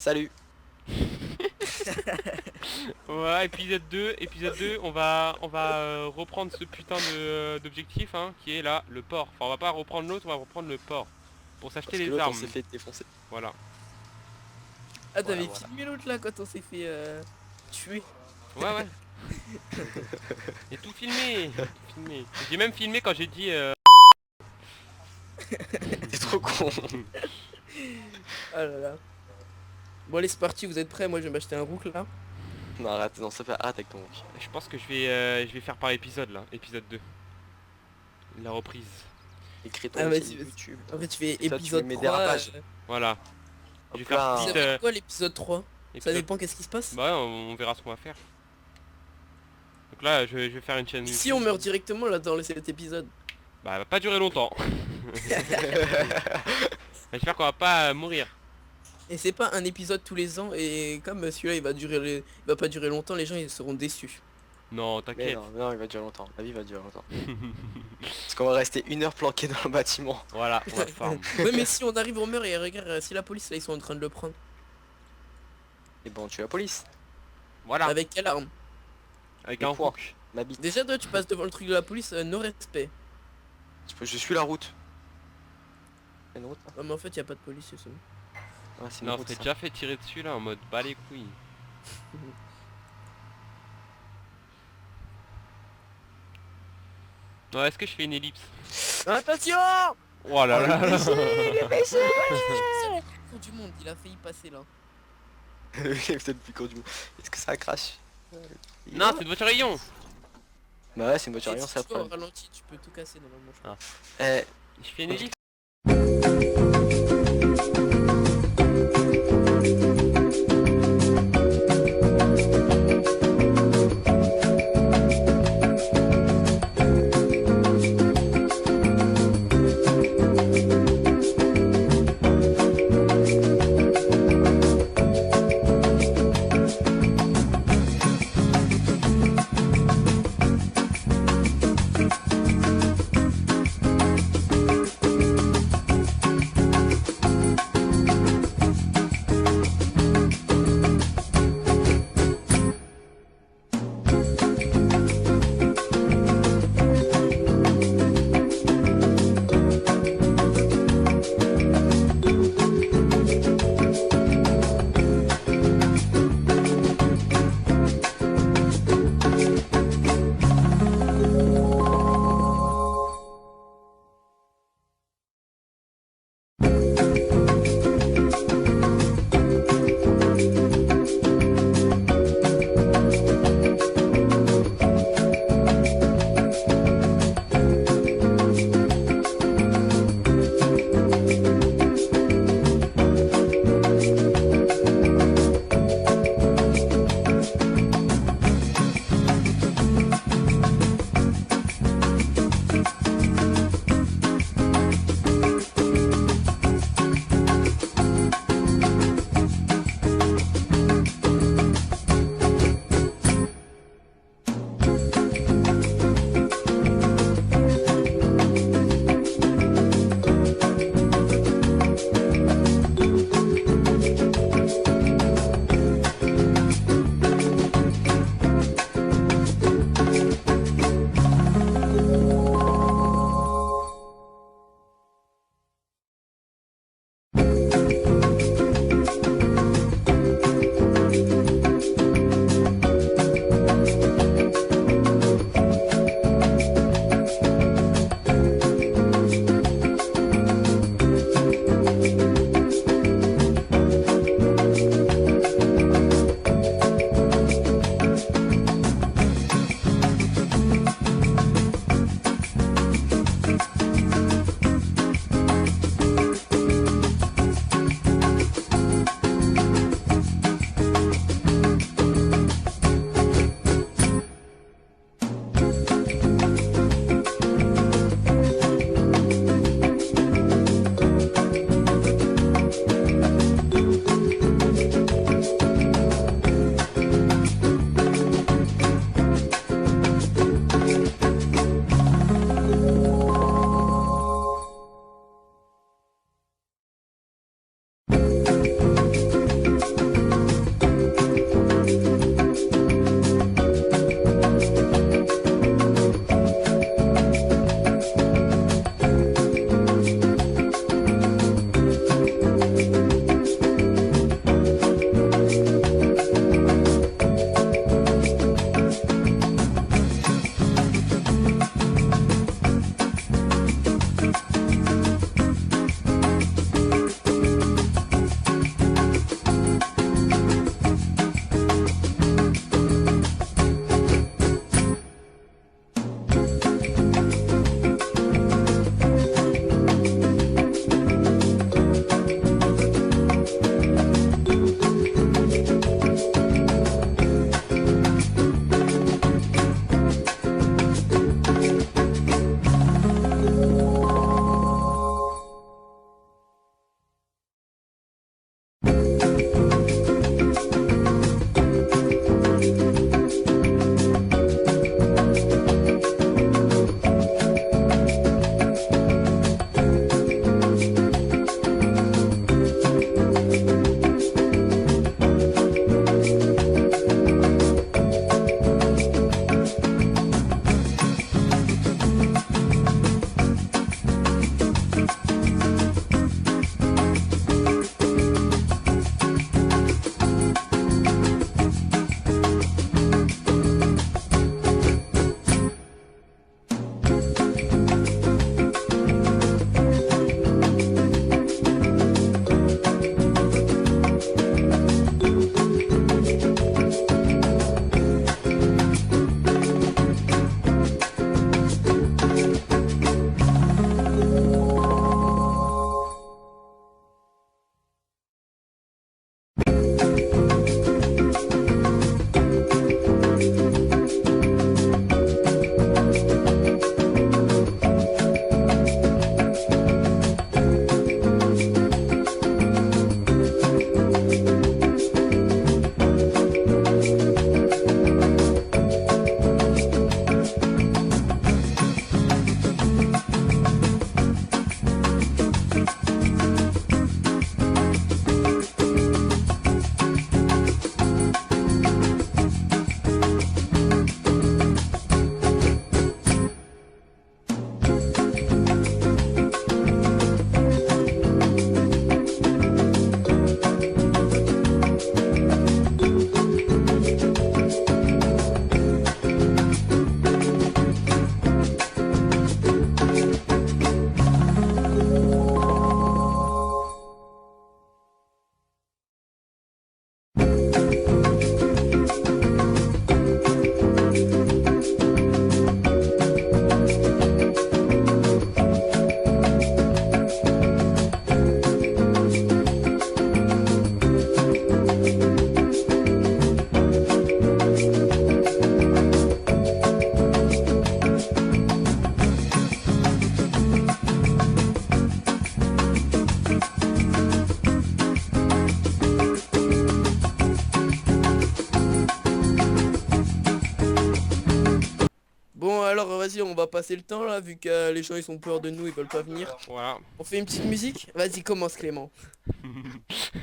Salut. Ouais, épisode 2, on va reprendre ce putain d'objectif hein, qui est là, le port. Enfin, on va pas reprendre l'autre, on va reprendre le port. Pour s'acheter Parce que les l'autre on armes. s'est fait défoncer. Voilà. Ah, Voilà, t'avais voilà. filmé l'autre là quand on s'est fait tuer. Ouais, ouais. J'ai tout filmé. Tout filmé. J'ai même filmé quand j'ai dit... T'es trop con. Ah là là. Bon allez c'est parti, vous êtes prêts? Moi je vais m'acheter un rook là. Non arrête, non ça fait arrête avec ton rook. Je pense que je vais faire par épisode là, épisode 2. La reprise. Écris ton Ah petit vas-y, vas-y. YouTube. En fait tu fais Et toi, tu épisode mets mes 3. dérapages. Voilà. Je vais Hop faire là. Ça petite... veut dire quoi l'épisode 3? Ça épisode- dépend qu'est-ce qui se passe. Bah ouais, on verra ce qu'on va faire. Donc là, je vais faire une chaîne Si YouTube. on meurt directement là dans cet épisode. Bah, elle va pas durer longtemps. J'espère qu'on va pas mourir. Et c'est pas un épisode tous les ans et comme celui-là il va pas durer longtemps, les gens ils seront déçus. Non, Mais t'inquiète. non, il va durer longtemps. La vie va durer longtemps. Parce qu'on va rester 1 heure planqué dans le bâtiment. Voilà, on va farm. Ouais mais si on arrive on meurt et regarde si la police là ils sont en train de le prendre. Et bon, tu es la police. Voilà, Avec quelle arme? avec Les un poids. hook. Ma bite. Déjà toi tu passes devant le truc de la police, no respect. Je suis la route. C'est une route là. Non mais en fait y a pas de police c'est ça. Ouais, c'est une Non, route c'était ça. déjà fait tirer dessus là en mode bas les couilles. Non, est-ce que je fais une ellipse? Attention! Oh là là là. Tour du monde, il a failli passer là. Il est peut-être plus court du monde. Est-ce que ça crache? Non, c'est une voiture rayon. Bah ouais, c'est une voiture Et rayon, si ça tu vas au prend. ralenti, tu peux tout casser normalement je crois. Eh, Je fais une ellipse. va passer le temps là, vu que les gens ils ont peur de nous, ils veulent pas venir. Voilà. On fait une petite musique? Vas-y, commence Clément.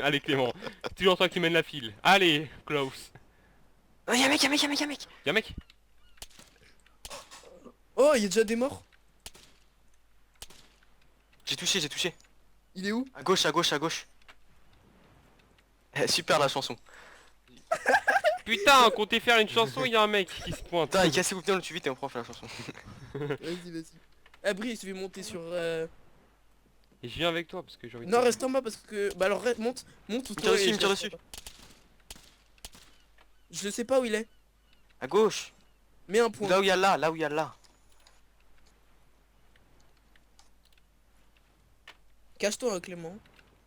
Allez Clément, c'est toujours toi qui mène la file. Allez, Klaus. Oh, y'a un mec, y'a un mec, y'a un mec, y'a un mec. Y'a un mec? Oh, il y a déjà des morts? J'ai touché, j'ai touché. Il est où? À gauche, à gauche, à gauche. Super la chanson. Putain, comptez faire une chanson, il y a un mec qui se pointe. Putain, il cassez vous bien le tu vite et on prend faire la chanson. Vas-y, vas-y. Ah, Brice, je vais monter sur... Et je viens avec toi parce que j'ai envie de... Non, reste en bas parce que... Bah alors, monte ou Il me tire toi dessus, et il me tire je reste dessus. en bas. Je sais pas où il est. À gauche. Mets un point. Là où il y a là, là où il y a là. Cache-toi, hein, Clément.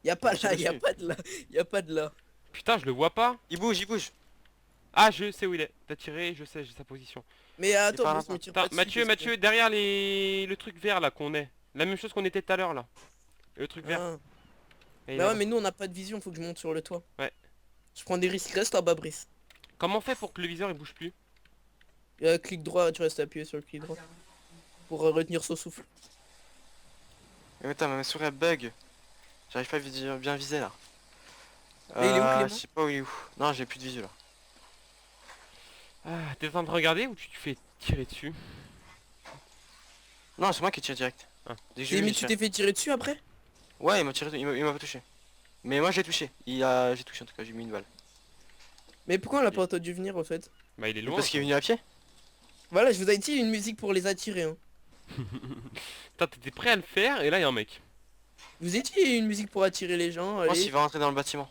Y a pas Je là, suis y a dessus. pas de là. Y a pas de là. Putain, je le vois pas. Il bouge, il bouge. Ah, je sais où il est. T'as tiré, je sais, j'ai sa position. Mais par attends, là, Brice, par me tire pas Putain, dessus, Mathieu, parce que- Mathieu, derrière le truc vert là qu'on est. La même chose qu'on était tout à l'heure là. Le truc vert. Ah. Et Bah là-bas. ouais, mais nous on n'a pas de vision, faut que je monte sur le toit. Ouais. Je prends des risques, reste en bas, Brice. Comment on fait pour que le viseur il bouge plus? Clic droit, tu restes appuyé sur le clic droit. Pour retenir son souffle. Mais putain, ma souris elle bug. J'arrive pas à bien viser là. Mais il est où, Clément Je sais pas où il est où. Non, j'ai plus de visu là. Ah, t'es en train de regarder ou tu te fais tirer dessus? Non, c'est moi qui tire direct. Ah. Dès que j'ai vu, Mais j'ai tu tiré. t'es fait tirer dessus après? Ouais, il m'a tiré, il m'a pas touché. Mais moi j'ai touché. J'ai touché en tout cas, j'ai mis une balle. Mais pourquoi on l'a pas entendu venir en fait? Bah il est Mais loin. parce qu'il est venu à pied. Voilà, je vous ai dit une musique pour les attirer. Hein. Putain, t'étais prêt à le faire et là il y a un mec. Je vous ai dit une musique pour attirer les gens, Je pense allez. qu'il va rentrer dans le bâtiment.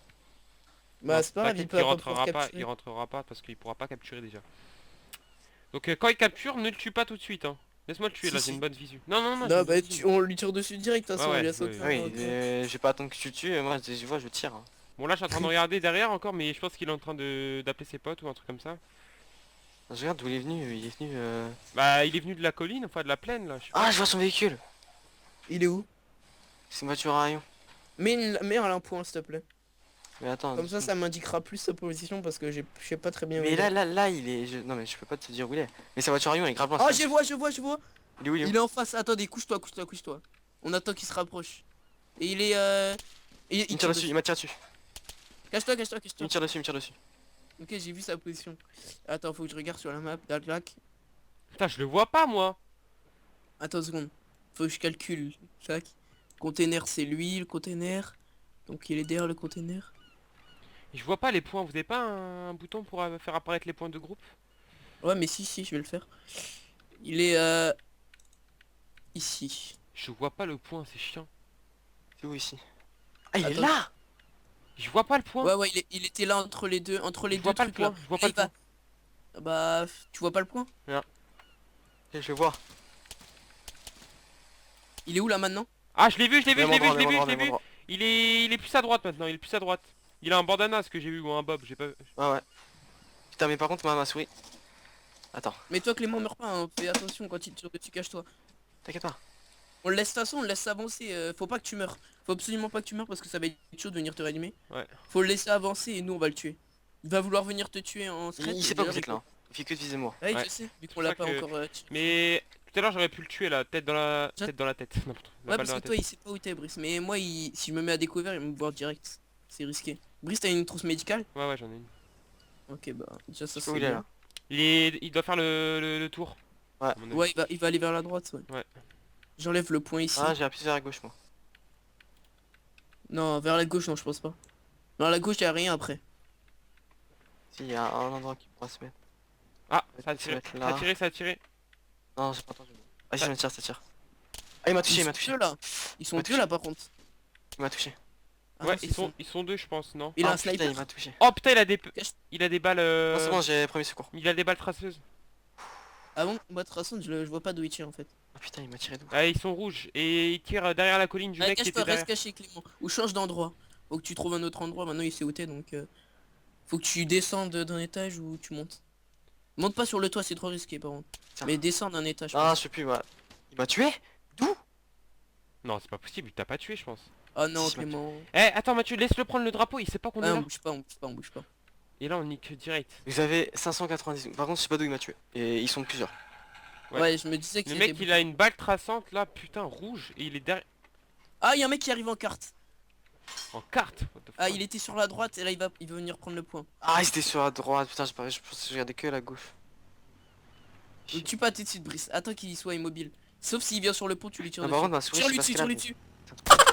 Bah c'est pas grave, T'inquiète, il peut pas pouvoir rentrera pas, capturer. il rentrera pas parce qu'il pourra pas capturer déjà. Donc quand il capture, ne le tue pas tout de suite hein. Laisse-moi le tuer Si, là, si. j'ai une bonne visu. Non non non, j'ai Non une bah bonne visu. on lui tire dessus direct de toute façon, Ouais, il a ouais, sauté. ouais. Oui, je vais pas attendre que tu le tues, moi dès que je vois, je tire. Bon là je suis en train de regarder derrière encore mais je pense qu'il est en train d'appeler ses potes ou un truc comme ça. Je regarde d'où il est venu, Bah il est venu de la colline, enfin de la plaine là. Je sais pas. Ah, je vois son véhicule. Il est où? C'est une voiture à rayon. Mets un point s'il te plaît. Mais attends. Comme ça m'indiquera plus sa position parce que je sais pas très bien où Mais il est. là, il est. Non, mais je peux pas te dire où il est. Mais sa voiture à rayon, elle est grave loin. Oh ça. je vois, je vois, je vois. Il est où, il est où Il est en face, attendez, couche-toi, couche-toi, couche-toi. On attend qu'il se rapproche. Et il est Il me tire dessus, il m'a tiré dessus. Cache-toi, cache-toi, Il cache-toi. me tire dessus, il me tire dessus. Ok, j'ai vu sa position. Attends, faut que je regarde sur la map. Dac. Putain je le vois pas moi. Attends une seconde. Faut que je calcule. Tac. Container, c'est lui, le container. Donc il est derrière le container. Et je vois pas les points, vous avez pas un bouton pour faire apparaître les points de groupe? Ouais, mais si, je vais le faire. Il est ici. Je vois pas le point, c'est chiant. C'est où ici? Ah, il est Attends. là! Je vois pas le point. Ouais, il était là entre les deux, Je vois pas le trucs là. point, je vois pas Là, le il va. Bah, tu vois pas le point? Ok, je vais voir. Il est où là maintenant? Ah je l'ai vu, je l'ai vu, je Même l'ai vu, endroit, je l'ai même vu, je endroit, l'ai même vu. endroit. Il est plus à droite maintenant, il est plus à droite. Il a un bandana ce que j'ai vu ou un bob, j'ai pas... Ouais. Putain, mais par contre, ma souris. Attends, Mais toi Clément, meurs pas, hein. Fais attention quand il te tire dessus, cache-toi. t'inquiète pas. On le laisse de toute façon, on le laisse avancer, faut pas que tu meurs. Faut absolument pas que tu meurs parce que ça va être chaud de venir te réanimer. Ouais. Faut le laisser avancer et nous on va le tuer. Il va vouloir venir te tuer en Il secret. sait pas où vous êtes là. Il fait que de viser moi. Ouais, Ouais. je sais, vu C'est qu'on pour l'a ça pas que- encore tué. Mais tout à l'heure j'aurais pu le tuer là, tête dans la Tiens. tête. N'importe. La Ouais, balle parce dans que la toi tête. il sait pas où t'es Brice. Mais moi, si je me mets à découvert, il va me voir direct. C'est risqué. Brice, t'as une trousse médicale? Ouais j'en ai une. Ok, bah déjà ça Je sais où c'est il est bien. là. Il doit faire le tour. Ouais. à mon avis. Ouais, il va aller vers la droite, ouais. Ouais. J'enlève le point ici. Ah, j'ai appuyé vers la gauche moi. Non, vers la gauche, non, je pense pas. Vers la gauche, y a rien après. Si, il y a un endroit qui pourra se mettre. Ah, Ouais, ça a tu tiré, vas être ça là. a tiré, ça a tiré. Non, j'ai pas entendu. Ah, si, ça me tire, ça tire. Ah, il m'a touché, il m'a touché. Deux là. Ils sont m'a deux touché. là par contre. Il m'a touché. Ah, Ouais, non, c'est ils sont deux je pense, non? Il a Ah, un putain, sniper. il m'a touché. Oh putain Cache- il a des balles Non, c'est bon, j'ai premier secours. il a des balles traceuses. Ah bon? Moi de toute façon, je vois pas d'où il tire en fait. Ah putain, il m'a tiré d'où? Ah ils sont rouges et ils tirent derrière la colline du mec qui Cache-toi, était reste derrière. caché Clément. Ou change d'endroit. Faut que tu trouves un autre endroit, maintenant il sait où t'es donc faut que tu descendes d'un étage ou tu montes. Monte pas sur le toit, c'est trop risqué par contre. Tiens. Mais descends d'un étage. Ah, je sais plus, ouais. Il m'a tué? D'où? Non c'est pas possible, il t'a pas tué je pense. Ah non Si, Clément. Eh attends Mathieu, laisse-le prendre le drapeau, il sait pas qu'on est Ah, on là. bouge pas, on bouge pas, on bouge pas. Et là on nique direct. Vous avez 590. Par contre, je sais pas d'où il m'a tué. Et ils sont plusieurs. Ouais. Ouais, je me disais que Le c'était mec il a une balle traçante là, putain, rouge, et il est derrière... Ah, il y a un mec qui arrive en carte. En carte, what the Ah, fuck. il était sur la droite et là il va venir prendre le point. Ah, il était sur la droite, putain, je pensais que je regardais que la gauche. Donc tue pas tout de suite, Brice. Attends qu'il soit immobile. Sauf s'il vient sur le pont, tu lui tires Ah, dessus. par contre, ma souris, Tire je lui sais dessus, pas tire ce lui qu'elle a. dessus.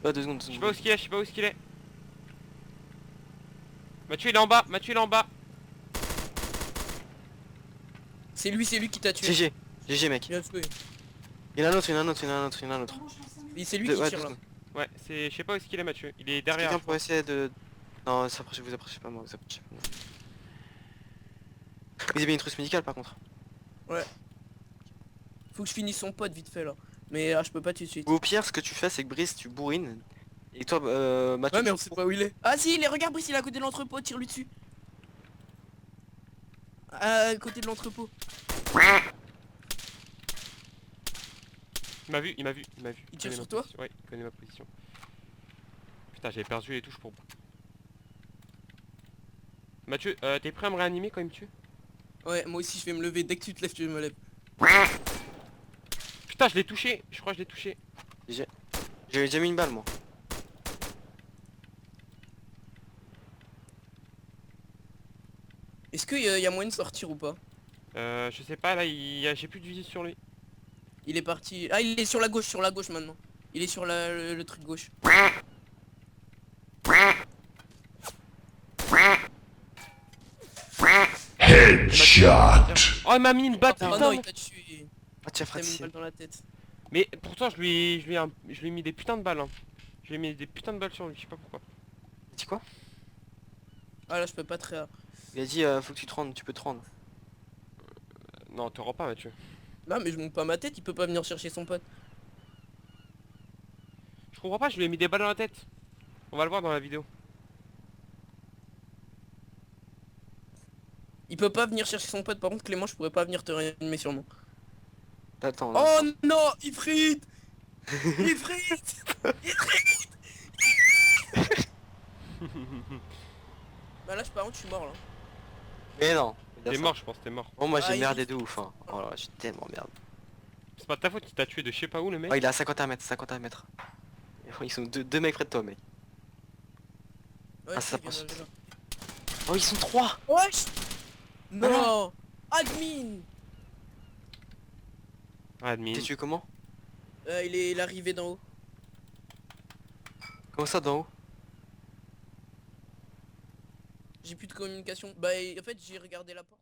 Ah, 2 secondes, 2 Je sais pas où secondes. est-ce qu'il est, je sais pas où est-ce qu'il est. Mathieu il est en bas, Mathieu il est en bas. C'est lui qui t'a tué. GG, GG, mec. Bien joué. Il y en a un autre, il y en a un autre, il y en a un autre, il y en a un autre. Et c'est lui Ouais, qui tire 2 là. secondes. Ouais, c'est... Je sais pas où est-ce qu'il est Mathieu. Il est derrière. Quelqu'un je pour crois. essayer de... Non, vous approchez pas moi, vous approchez pas moi. Vous avez bien une trousse médicale par contre. Faut que je finisse son pote vite fait là. Mais je peux pas tout de suite. Ou au pire, ce que tu fais, c'est que Brice, tu bourrines. Et toi, Mathieu, Ouais, mais tu on sait pas où il est. Ah si, il est, regarde Brice, il est à côté de l'entrepôt, tire lui dessus. À côté de l'entrepôt. Il m'a vu, il m'a vu, il m'a vu. Il tire connaît sur ma toi? position. Ouais, il connaît ma position. Putain, j'avais perdu les touches pour... Mathieu, t'es prêt à me réanimer quand il me tue? Ouais, moi aussi je vais me lever. Dès que tu te lèves, tu me lèves. Putain, je l'ai touché, je crois que je l'ai touché. J'avais déjà mis une balle moi. Est-ce qu'il y a moyen de sortir ou pas? Je sais pas, là, j'ai plus de visite sur lui. Il est parti. Ah, il est sur la gauche maintenant. Il est sur le truc gauche. Oh, il m'a mis une batte, Oh putain. non, il t'a tué. Ah tiens, Il t'a mis une Fraxi. balle dans la tête. Mais pourtant, je lui ai mis des putains de balles. Hein. Je lui ai mis des putains de balles sur lui, je sais pas pourquoi. Tu dis quoi? Ah là, je peux pas très... Il a dit, faut que tu te rendes, tu peux te rendre. Non, te rends pas, Mathieu. Non, mais je monte pas ma tête, il peut pas venir chercher son pote. Je comprends pas, je lui ai mis des balles dans la tête. On va le voir dans la vidéo. Il peut pas venir chercher son pote, par contre Clément, je pourrais pas venir te réanimer sûrement. Attends, Oh non, il frite. Il frite. Bah là, par contre, je suis mort là. Mais non. T'es mort, je pense, t'es mort. Bon, moi Ah, j'ai il- merdé de ouf. Hein. Oh là, j'ai tellement merde. C'est pas de ta faute, il t'a tué de je sais pas où le mec. Oh, il est à 51 mètres, 51 mètres. Ils sont deux mecs près de toi, mec. Ouais, Ah, je ça sais, passe. viens, viens. Oh, ils sont 3. Wesh. Non. Admin. Admin. T'es tué comment? Il est arrivé d'en haut. Comment ça d'en haut? J'ai plus de communication. Bah en fait j'ai regardé la porte.